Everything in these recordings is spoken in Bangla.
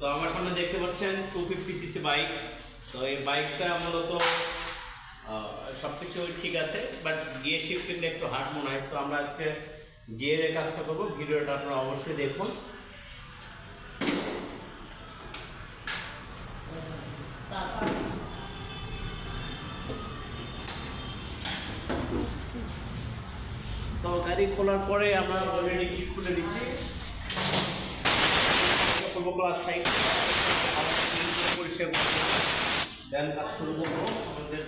তো আমার সামনে দেখতে পাচ্ছেন 250cc বাইক। তো এই বাইকটা মূলত সবকিছু ঠিক আছে, বাট গিয়ার শিফটিংটা একটু হার্ড মনে হয়। তো আমরা আজকে গিয়ারের কাজটা করবো, ভিডিওটা আপনারা অবশ্যই দেখুন। তো গাড়ি খোলার পরে আমরা অলরেডি কি খুলে দিচ্ছি, ক্লাস সাইড পরিষ্কার দেন কাজ শুরু করবো। আমাদের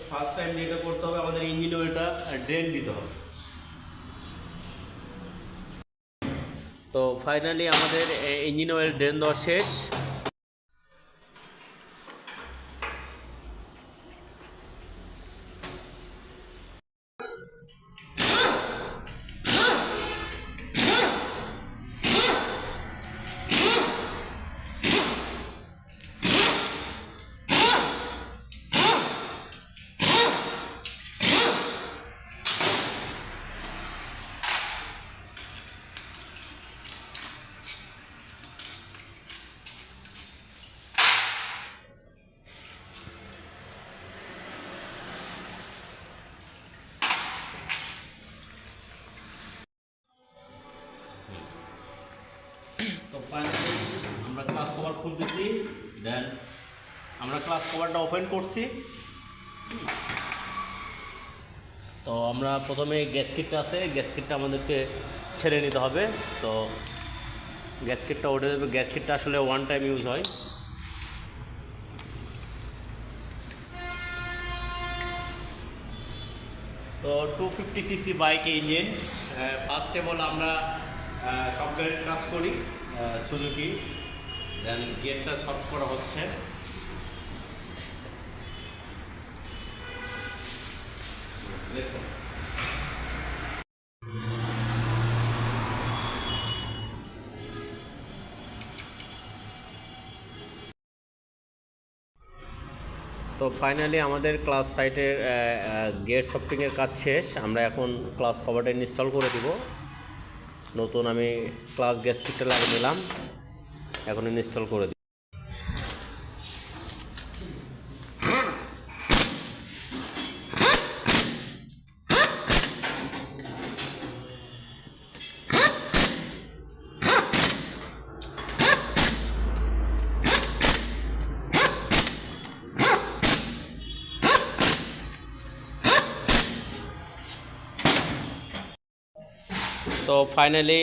ফার্স্ট টাইম যেটা করতে হবে, আমাদের ইঞ্জিন অয়েলটা ড্রেন দিতে হবে। তো ফাইনালি আমাদের ইঞ্জিন অয়েল ড্রেন দেওয়া শেষ। তো ফাইনালি আমরা ক্লাস কভার খুলতেছি, দেন আমরা ক্লাস কভারটা ওপেন করছি। তো আমরা প্রথমে গ্যাসকিটটা আছে, গ্যাসকিটটা আমাদেরকে ছেড়ে নিতে হবে। তো গ্যাসকিটটা উঠে দেবে। গ্যাসকিটটা আসলে ওয়ান টাইম ইউজ হয়। তো 250cc bike engine, first of all আমরা সব গাড়ির কাজ করি সুজুকি। দেন গিয়ারটা শর্ট করা হচ্ছে। দেখুন তো ফাইনালি আমাদের ক্লাস সাইটের গিয়ার শফটিংয়ের কাজ শেষ। আমরা এখন ক্লাস কভারটা ইনস্টল করে দিব। নতুন আমি ক্লাস গ্যাসকিটটা লাগিয়ে নিলাম, এখন ইনস্টল করে দিই। তো ফাইনালি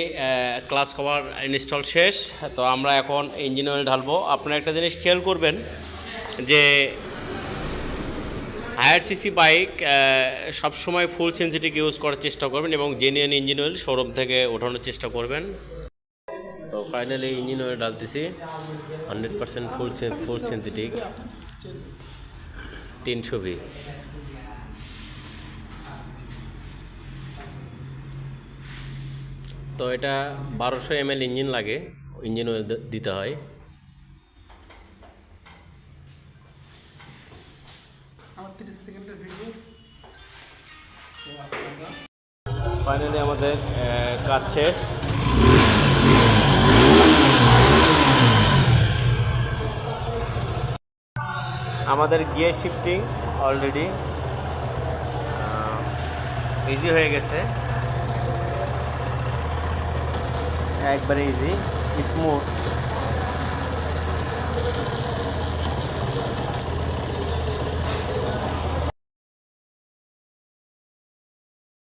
ক্লাস কভার ইনস্টল শেষ। তো আমরা এখন ইঞ্জিন অয়েল ঢালবো। আপনারা একটা জিনিস খেয়াল করবেন যে হায়ার সিসি বাইক সবসময় ফুল সেন্সিটিভ ইউজ করার চেষ্টা করবেন এবং জেনুইন ইঞ্জিন অয়েল শোরুম থেকে ওঠানোর চেষ্টা করবেন। তো ফাইনালি ইঞ্জিন অয়েল ঢালতেছি 100% ফুল সেন্সিটিভ 300V। তো এটা 1200 ml ইঞ্জিন লাগে, ইঞ্জিন অয়েল দিতে হয়। ফাইনালি আমাদের কাজ শেষ। আমাদের গিয়ার শিফটিং অলরেডি ইজি হয়ে গেছে, একবারে ইজি স্মুথ।